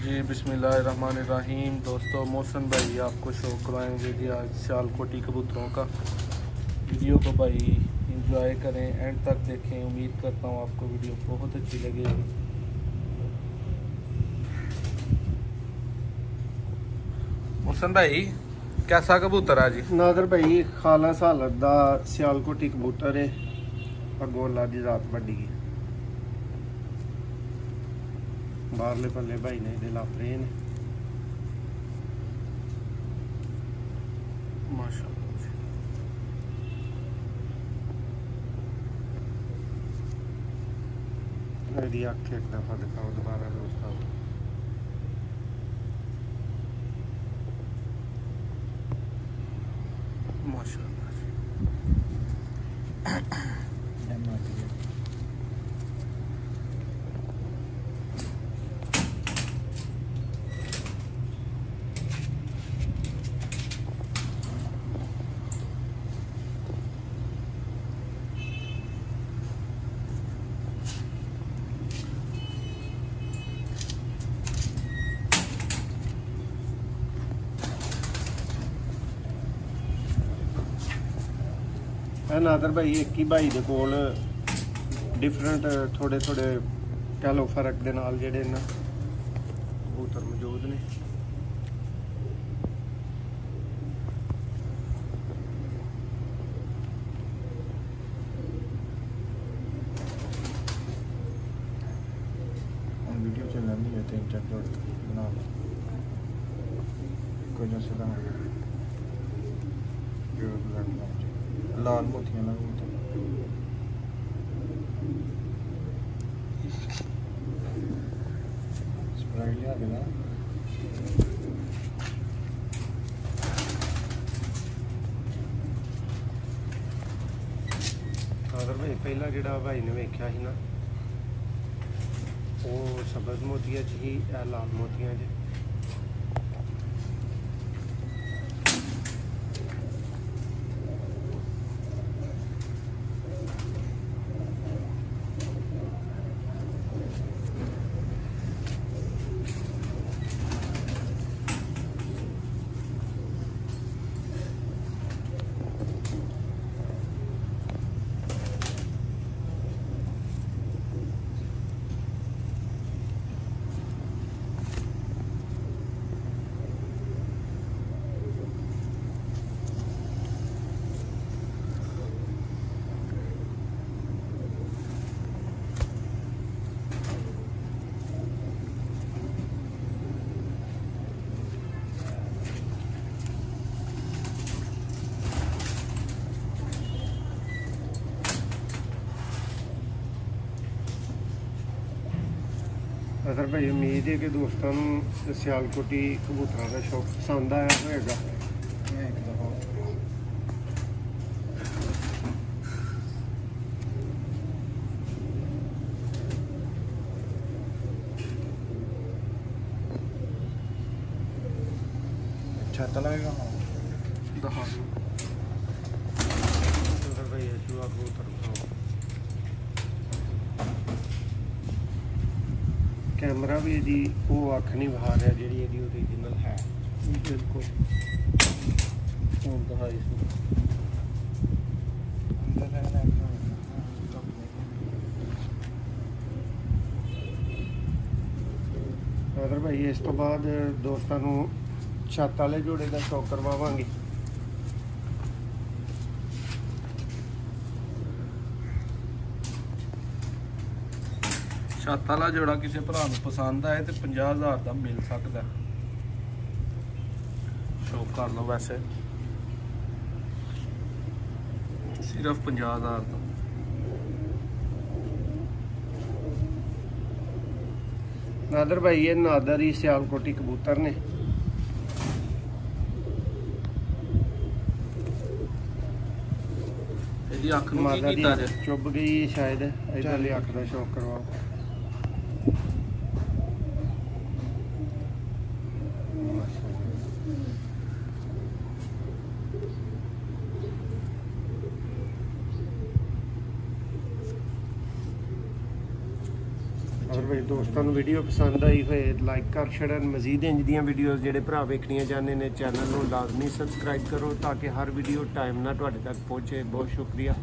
जी बिस्मिल्लाहिर्रहमानिर्रहीम। दोस्तों मोहसन भाई आपको शो करवाएंगे जी आज सियालकोटी कबूतरों का। वीडियो को भाई इंजॉय करें, एंड तक देखें। उम्मीद करता हूँ आपको वीडियो बहुत अच्छी लगेगी। मोहसन भाई कैसा कबूतर है जी? नादर भाई खाला सालत दा सियालकोटी कबूतर है। अगोला दी रात बड़ी है। बाहरले पल्ले भाई ने दे लापरे ने। माशाअल्लाह जी। मेरी अख एक दफा दिखाओ दोबारा दोस्तों। माशाअल्लाह जी। नादर भाई एक ही भाई दे कोल डिफरेंट थोड़े थोड़े कह लो फर्क दे नाल जेड़े ना कबूतर मौजूद ने। वीडियो चल रही है 3-4 जोड़ बना लो कोई ना सीधा लाल मोतियां लगा स्प्राइट लिया के ना नादर भाई पहला जेड़ा भाई ने वेख्या ही ना वो सबज मोतिया च ही लाल मोतिया च। अगर भाई उम्मीद है कि दोस्तों को सियालकोटी कबूतरों का शौक पसंद आया होगा। छाता लगेगा दिखा दो। अगर भाई अशुआ कबूतर दिखाओ। कैमरा भी जी वो अख नहीं बहा रहा जी ओरिजिनल है बिल्कुल दिखाई अगर भाई इस तो बाद दोस्तों को छत वाले जोड़े का शौक करवावांगे। छत वाला जोड़ा किसी भरा को पसंद आए तो 50,000 का मिल सकता। शौक कर लो वैसे सिर्फ 50,000 का। नादर भाई ये नादर ही सियालकोटी कबूतर ने। अख नूं की मादा दी कीता जे? चुभ गई शायद इधरली अख का शौक करवाओ। भाई दोस्तों ਨੂੰ ਵੀਡੀਓ ਪਸੰਦ ਆਈ ਹੋਏ ਲਾਈਕ ਕਰ ਛੜਨ ਮਜ਼ੀਦ ਇੰਜ ਦੀਆਂ ਵੀਡੀਓਜ਼ ਜਿਹੜੇ ਭਰਾ ਵੇਖਣੀਆਂ ਚਾਹੁੰਦੇ ਨੇ ਚੈਨਲ ਨੂੰ ਲਾਜ਼ਮੀ ਸਬਸਕ੍ਰਾਈਬ ਕਰੋ ਤਾਂ ਕਿ ਹਰ ਵੀਡੀਓ ਟਾਈਮ ਨਾਲ ਤੁਹਾਡੇ ਤੱਕ ਪਹੁੰਚੇ। ਬਹੁਤ ਸ਼ੁਕਰੀਆ।